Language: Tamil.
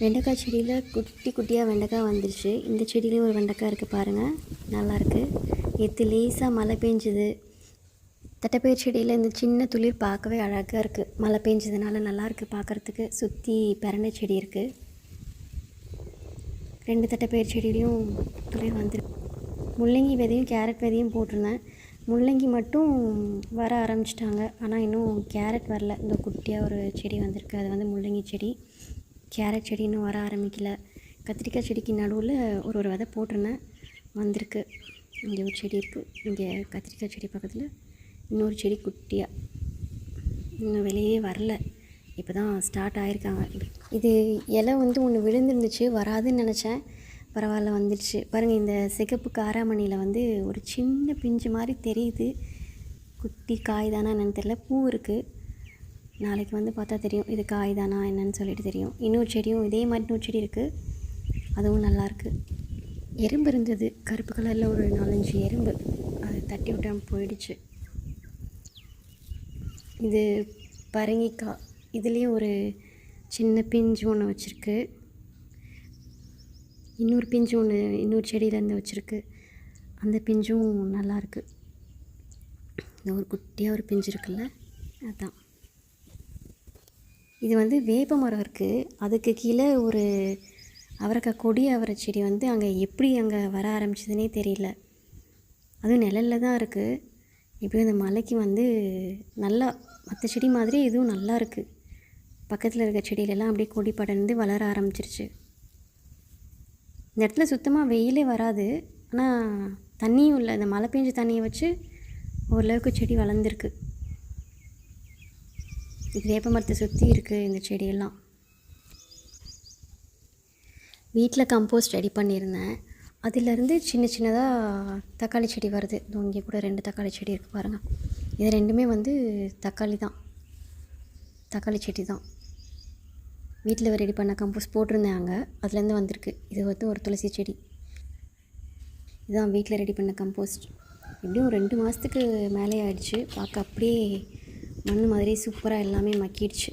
வெண்டைக்காய் செடியில் குட்டி குட்டியாக வெண்டைக்காய் வந்துருச்சு. இந்த செடியிலையும் ஒரு வெண்டைக்காய் இருக்குது பாருங்கள், நல்லாயிருக்கு. நேற்று லேசாக மழை பெஞ்சுது. தட்டைப்பயிர் செடியில் இந்த சின்ன துளிர் பார்க்கவே அழகாக இருக்குது. மழை பெஞ்சதுனால நல்லாயிருக்கு பார்க்குறதுக்கு. சுற்றி பெரண்டை செடி இருக்குது. 2 தட்டைப்பயிர் செடியிலையும் துளிர் வந்துருக்கு. முள்ளங்கி விதையும் கேரட் விதையும் போட்டிருந்தேன். முள்ளங்கி மட்டும் வர ஆரம்பிச்சிட்டாங்க, ஆனால் இன்னும் கேரட் வரல. இந்த குட்டியாக ஒரு செடி வந்திருக்கு, அது வந்து முள்ளங்கி செடி. கேரட் செடி இன்னும் வர ஆரம்பிக்கல. கத்திரிக்காய் செடிக்கு நடுவில் ஒரு விதை போட்டிருந்தேன், வந்திருக்கு. இங்கே ஒரு செடி இருக்குது. இங்கே கத்திரிக்காய் செடி பக்கத்தில் இன்னொரு செடி குட்டியாக இன்னும் வெளியே வரல, இப்போ தான் ஸ்டார்ட் ஆகிருக்காங்க. இது இலை வந்து ஒன்று விழுந்துருந்துச்சு, வராதுன்னு நினச்சேன். பரவாயில்ல, வந்துடுச்சு பாருங்கள். இந்த சிகப்பு காராமணியில் வந்து ஒரு சின்ன பிஞ்சு மாதிரி தெரியுது. குட்டி காய் தானா என்னென்னு தெரியல. பூ இருக்குது. நாளைக்கு வந்து பார்த்தா தெரியும் இது காய் தானா என்னன்னு சொல்லிட்டு தெரியும். இன்னொரு செடியும் இதே மாதிரி இன்னொரு செடி இருக்குது, அதுவும் நல்லாயிருக்கு. எறும்பு இருந்தது கருப்பு கலரில், ஒரு 4-5 எறும்பு. அது தட்டி விட்டாமல் போயிடுச்சு. இது பரங்கிக்காய். இதுலேயும் ஒரு சின்ன பிஞ்சு ஒன்று வச்சுருக்கு. இன்னொரு பிஞ்சு ஒன்று இன்னொரு செடியிலேருந்து வச்சுருக்கு. அந்த பிஞ்சும் நல்லாயிருக்கு. இந்த ஒரு குட்டியாக ஒரு பிஞ்சு இருக்குல்ல, அதுதான். இது வந்து வேப்ப மரம் இருக்குது, அதுக்கு கீழே ஒரு அவரைக்காய் கொடி அவரை செடி வந்து அங்கே எப்படி அங்கே வர ஆரம்பிச்சதுன்னே தெரியல. அதுவும் நிழலில் தான் இருக்குது. இப்போ இந்த மலைக்கு வந்து நல்லா மற்ற செடி மாதிரி இதுவும் நல்லா இருக்குது. பக்கத்தில் இருக்க செடியிலெல்லாம் அப்படியே கொடி படர்ந்து வளர ஆரம்பிச்சிருச்சு. இந்த இடத்துல சுத்தமாக வெயிலே வராது, ஆனால் தண்ணியும் இல்லை. இந்த மழை பெஞ்ச தண்ணியை வச்சு ஓரளவுக்கு செடி வளர்ந்துருக்கு. இது வேப்ப மரத்தை சுற்றி இருக்குது இந்த செடியெல்லாம். வீட்டில் கம்போஸ்ட் ரெடி பண்ணியிருந்தேன். அதிலேருந்து சின்ன சின்னதாக தக்காளி செடி வருது. இங்கே கூட 2 தக்காளி செடி இருக்குது பாருங்கள். இது 2மே வந்து தக்காளி தான், தக்காளி செடி தான். வீட்டில் ரெடி பண்ண கம்போஸ்ட் போட்டிருந்தேன் அங்கே, அதுலேருந்து வந்திருக்கு. இது வந்து ஒரு துளசி செடி. இதுதான் வீட்டில் ரெடி பண்ண கம்போஸ்ட். எப்படியும் 2 மாதத்துக்கு மேலே ஆயிடுச்சு. பார்க்க அப்படியே மண் மாதிரி சூப்பராக எல்லாமே மக்கிடுச்சு.